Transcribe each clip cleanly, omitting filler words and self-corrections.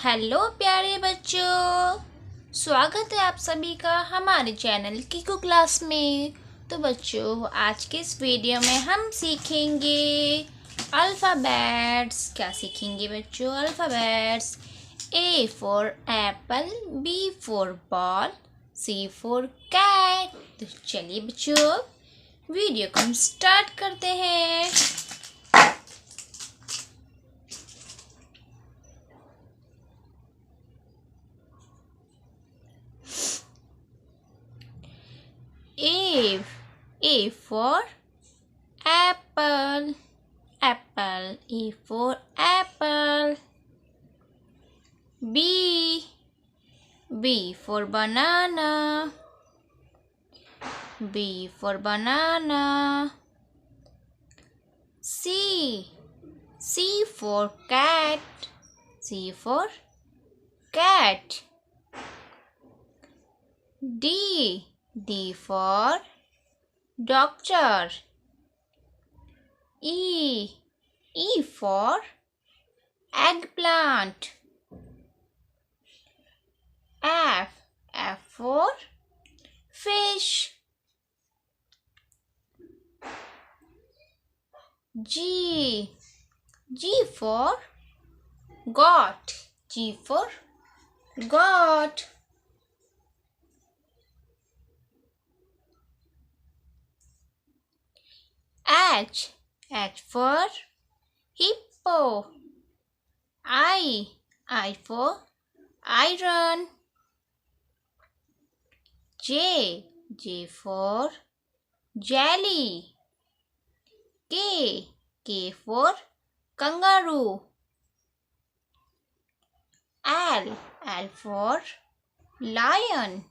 Hello प्यारे बच्चों, स्वागत है आप सभी का हमारे चैनल किकू क्लास में। तो बच्चों, आज के इस वीडियो में हम सीखेंगे अल्फ़ाबेट्स। क्या सीखेंगे बच्चों? Alphabets. A for apple, B for ball, C for cat. तो चलिए बच्चों, वीडियो को हम स्टार्ट करते हैं। A for apple, apple. A for apple. B for banana, B for banana. C for cat, C for cat. D for doctor. E for eggplant. F for fish. G for goat, G for goat. H for hippo. I for iron. J for jelly. K for kangaroo. L for lion.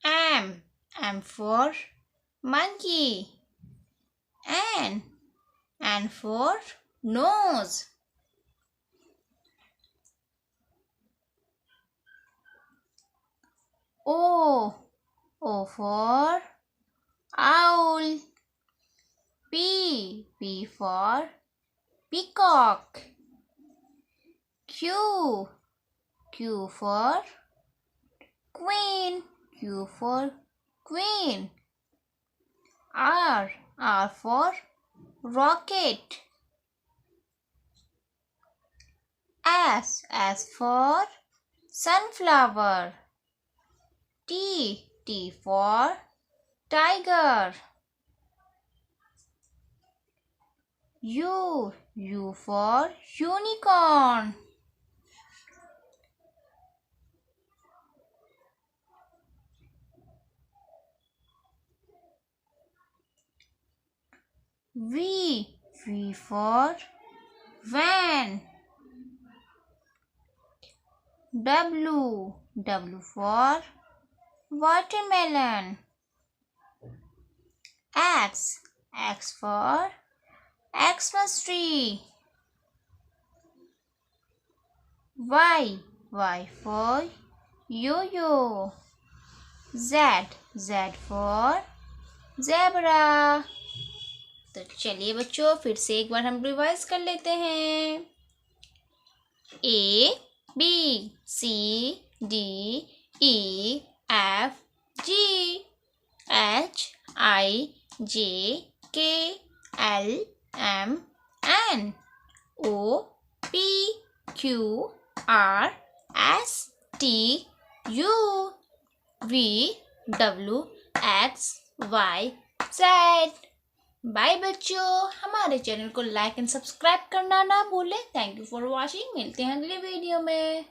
M for monkey. N for nose. O for owl. P for peacock. Q for queen, Q for queen. R for rocket. S for sunflower. T for tiger. U for unicorn. V for van. W for watermelon. X for Xmas tree. Y for yo-yo. Z for zebra. तो चलिए बच्चों, फिर से एक बार हम revise कर लेते हैं। A B C D E F G H I J K L M N O P Q R S T U V W X Y Z। Bye बच्चों, हमारे चैनल को लाइक एंड सब्सक्राइब करना ना भूलें। Thank you for watching. मिलते हैं अगले video में।